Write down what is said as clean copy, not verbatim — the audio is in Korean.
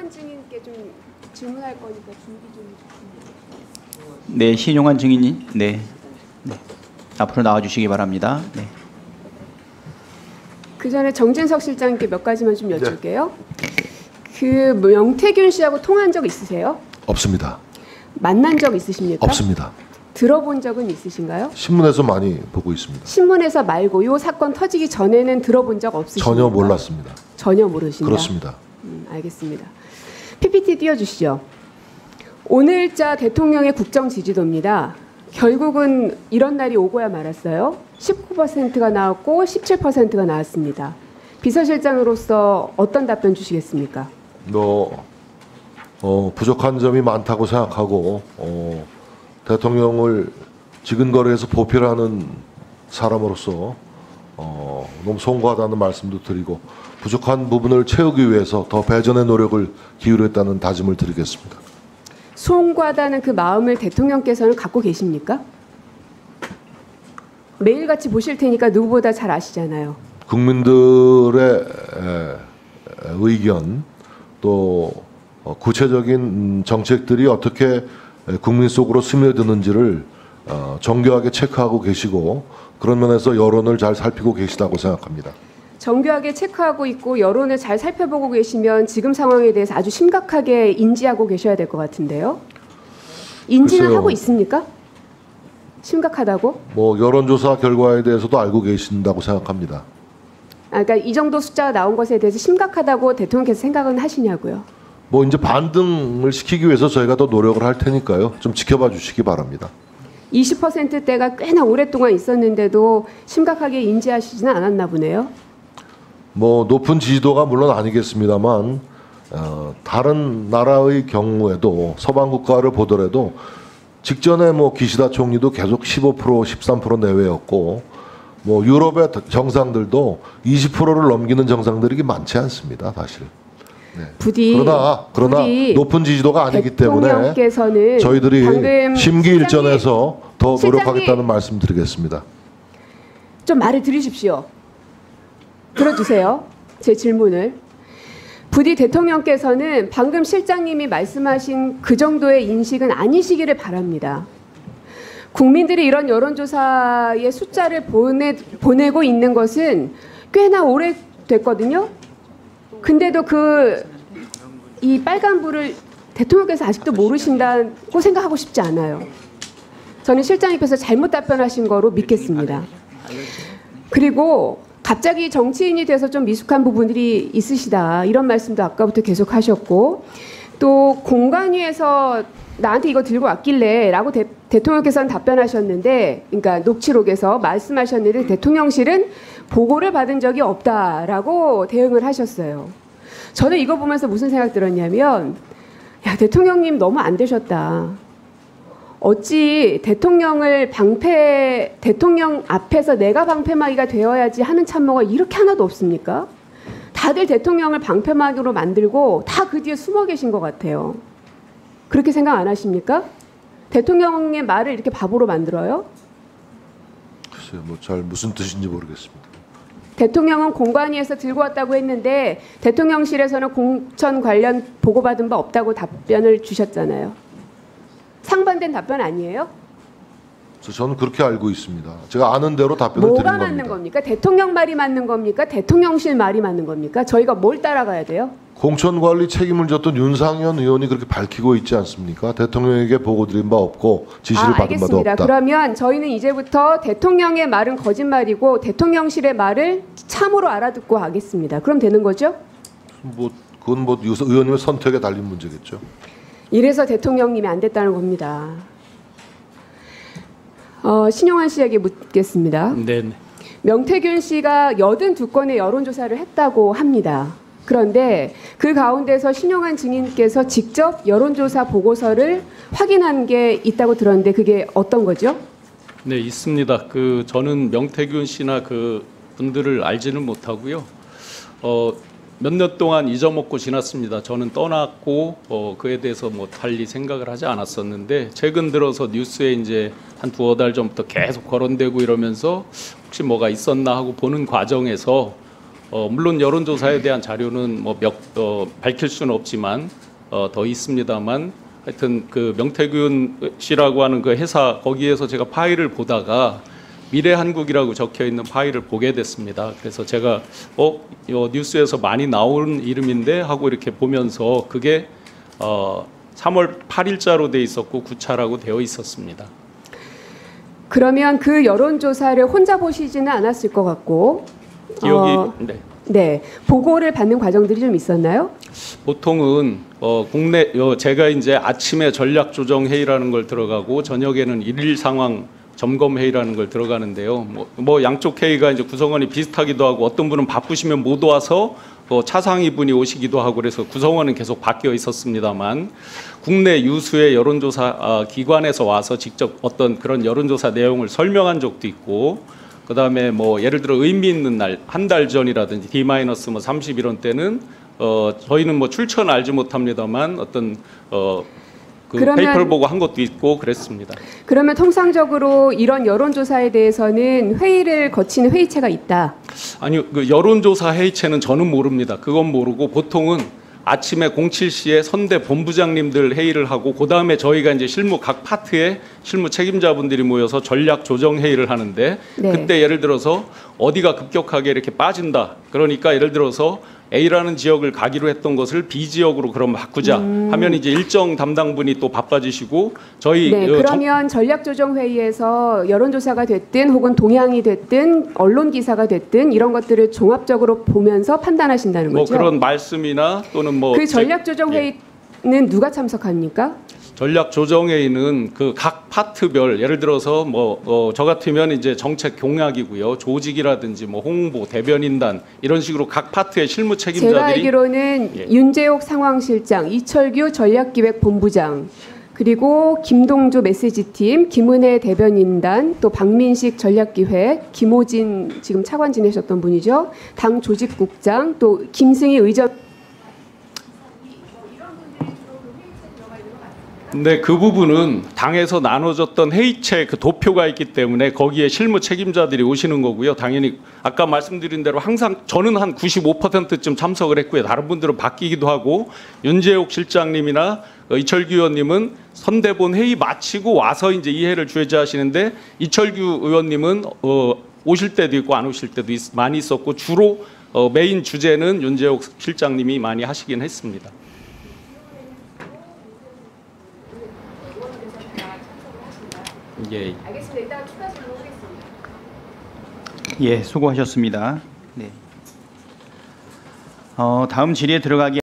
신용환 증인께 좀 질문할 거니까 준비 좀 해주세요. 네, 신용환 증인님, 네, 앞으로 나와주시기 바랍니다. 네. 그 전에 정진석 실장님께 몇 가지만 좀 여쭐게요. 그 명태균 씨하고 통화한 적 있으세요? 없습니다. 만난 적 있으십니까? 없습니다. 들어본 적은 있으신가요? 신문에서 많이 보고 있습니다. 신문에서 말고 이 사건 터지기 전에는 들어본 적 없으십니까? 전혀 몰랐습니다. 전혀 모르신다. 그렇습니다. 알겠습니다. PPT 띄워주시죠. 오늘자 대통령의 국정 지지도입니다. 결국은 이런 날이 오고야 말았어요. 19%가 나왔고 17%가 나왔습니다. 비서실장으로서 어떤 답변 주시겠습니까? 부족한 점이 많다고 생각하고 대통령을 지근거리에서 보필하는 사람으로서 너무 송구하다는 말씀도 드리고 부족한 부분을 채우기 위해서 더 배전의 노력을 기울였다는 다짐을 드리겠습니다. 송구하다는 그 마음을 대통령께서는 갖고 계십니까? 매일같이 보실 테니까 누구보다 잘 아시잖아요. 국민들의 의견 또 구체적인 정책들이 어떻게 국민 속으로 스며드는지를 정교하게 체크하고 계시고 그런 면에서 여론을 잘 살피고 계시다고 생각합니다. 정교하게 체크하고 있고 여론을 잘 살펴보고 계시면 지금 상황에 대해서 아주 심각하게 인지하고 계셔야 될 것 같은데요. 인지는 글쎄요. 하고 있습니까? 심각하다고? 여론조사 결과에 대해서도 알고 계신다고 생각합니다. 그러니까 이 정도 숫자가 나온 것에 대해서 심각하다고 대통령께서 생각은 하시냐고요. 이제 반등을 시키기 위해서 저희가 더 노력을 할 테니까요. 좀 지켜봐 주시기 바랍니다. 20%대가 꽤나 오랫동안 있었는데도 심각하게 인지하시지는 않았나 보네요. 높은 지지도가 물론 아니겠습니다만 다른 나라의 경우에도 서방 국가를 보더라도 직전에 기시다 총리도 계속 15%, 13% 내외였고 유럽의 정상들도 20%를 넘기는 정상들이 많지 않습니다, 사실. 네. 그러나 높은 지지도가 아니기 때문에 저희들이 심기일전에서 더 노력하겠다는 말씀드리겠습니다. 좀 말을 들으십시오. 들어주세요. 제 질문을. 부디 대통령께서는 방금 실장님이 말씀하신 그 정도의 인식은 아니시기를 바랍니다. 국민들이 이런 여론조사의 숫자를 보내고 있는 것은 꽤나 오래됐거든요. 근데도 이 빨간불을 대통령께서 아직도 모르신다고 생각하고 싶지 않아요. 저는 실장님께서 잘못 답변하신 거로 믿겠습니다. 그리고 갑자기 정치인이 돼서 좀 미숙한 부분들이 있으시다. 이런 말씀도 아까부터 계속 하셨고 또 공관위에서 나한테 이거 들고 왔길래 라고 대통령께서는 답변하셨는데 그러니까 녹취록에서 말씀하셨는데 대통령실은 보고를 받은 적이 없다라고 대응을 하셨어요. 저는 이거 보면서 무슨 생각 들었냐면 야 대통령님 너무 안 되셨다. 어찌 대통령 앞에서 내가 방패막이가 되어야지 하는 참모가 이렇게 하나도 없습니까? 다들 대통령을 방패막이로 만들고 다 그 뒤에 숨어 계신 것 같아요. 그렇게 생각 안 하십니까? 대통령의 말을 이렇게 바보로 만들어요? 글쎄요, 잘 무슨 뜻인지 모르겠습니다. 대통령은 공관위에서 들고 왔다고 했는데 대통령실에서는 공천 관련 보고받은 바 없다고 답변을 주셨잖아요. 상반된 답변 아니에요? 저는 그렇게 알고 있습니다. 제가 아는 대로 답변을 드리는 겁니다. 뭐가 맞는 겁니까? 대통령 말이 맞는 겁니까? 대통령실 말이 맞는 겁니까? 저희가 뭘 따라가야 돼요? 공천관리 책임을 졌던 윤상현 의원이 그렇게 밝히고 있지 않습니까? 대통령에게 보고드린 바 없고 지시를 받은 바도 없다. 그러면 저희는 이제부터 대통령의 말은 거짓말이고 대통령실의 말을 참으로 알아듣고 하겠습니다. 그럼 되는 거죠? 그건 의원님의 선택에 달린 문제겠죠. 이래서 대통령님이 안 됐다는 겁니다. 신용환 씨에게 묻겠습니다. 네. 명태균 씨가 82건의 여론조사를 했다고 합니다. 그런데 그 가운데서 신용환 증인께서 직접 여론조사 보고서를 확인한 게 있다고 들었는데 그게 어떤 거죠? 네, 있습니다. 저는 명태균 씨나 그 분들을 알지는 못하고요. 몇 년 동안 잊어먹고 지났습니다. 저는 떠났고 그에 대해서 달리 생각을 하지 않았었는데 최근 들어서 뉴스에 이제 한 두어 달 전부터 계속 거론되고 이러면서 혹시 뭐가 있었나 하고 보는 과정에서 물론 여론조사에 대한 자료는 뭐 밝힐 수는 없지만 더 있습니다만 하여튼 그 명태균 씨라고 하는 그 회사 거기에서 제가 파일을 보다가 미래한국이라고 적혀 있는 파일을 보게 됐습니다. 그래서 제가 뉴스에서 많이 나오는 이름인데 하고 이렇게 보면서 그게 3월 8일자로 돼 있었고 9차라고 되어 있었습니다. 그러면 그 여론조사를 혼자 보시지는 않았을 것 같고 기억이 네. 네, 보고를 받는 과정들이 좀 있었나요? 보통은 국내 제가 이제 아침에 전략 조정 회의라는 걸 들어가고 저녁에는 일일 상황 점검 회의라는 걸 들어가는데요. 뭐 양쪽 회의가 이제 구성원이 비슷하기도 하고 어떤 분은 바쁘시면 못 와서 차상위 분이 오시기도 하고 그래서 구성원은 계속 바뀌어 있었습니다만 국내 유수의 여론조사 기관에서 와서 직접 어떤 그런 여론조사 내용을 설명한 적도 있고 그다음에 뭐 예를 들어 의미 있는 날 한 달 전이라든지 D-30일원 때는 저희는 뭐 출처는 알지 못합니다만 어떤 페이퍼를 보고 한 것도 있고 그랬습니다. 그러면 통상적으로 이런 여론조사에 대해서는 회의를 거치는 회의체가 있다. 아니요, 그 여론조사 회의체는 저는 모릅니다. 그건 모르고 보통은 아침에 07시에 선대 본부장님들 회의를 하고 그 다음에 저희가 이제 실무 각 파트의 실무 책임자분들이 모여서 전략 조정 회의를 하는데 네. 그때 예를 들어서 어디가 급격하게 이렇게 빠진다. 그러니까 예를 들어서 A라는 지역을 가기로 했던 것을 B 지역으로 그럼 바꾸자 하면 이제 일정 담당분이 또 바빠지시고 저희 네, 그러면 전략조정회의에서 여론조사가 됐든 혹은 동향이 됐든 언론 기사가 됐든 이런 것들을 종합적으로 보면서 판단하신다는 뭐 거죠? 그런 말씀이나 또는 뭐 그 전략조정회의는 누가 참석합니까? 전략조정회의는 그 각 파트별 예를 들어서 뭐 저 같으면 이제 정책 공약이고요, 조직이라든지 뭐 홍보, 대변인단 이런 식으로 각 파트의 실무 책임자들이 제가 알기로는 윤재옥 상황실장, 이철규 전략기획본부장, 그리고 김동조 메시지팀, 김은혜 대변인단, 또 박민식 전략기획, 김호진 지금 차관 지내셨던 분이죠, 당 조직국장, 또 김승희 의전. 네, 그 부분은 당에서 나눠졌던 회의체 그 도표가 있기 때문에 거기에 실무 책임자들이 오시는 거고요. 당연히 아까 말씀드린 대로 항상 저는 한 95%쯤 참석을 했고요. 다른 분들은 바뀌기도 하고 윤재옥 실장님이나 이철규 의원님은 선대본 회의 마치고 와서 이제 이해를 주재하시는데 이철규 의원님은 오실 때도 있고 안 오실 때도 많이 있었고 주로 메인 주제는 윤재옥 실장님이 많이 하시긴 했습니다. 예. 알겠습니다. 이따가 추가 질문하겠습니다. 예, 수고하셨습니다. 네. 다음 질의에 들어가기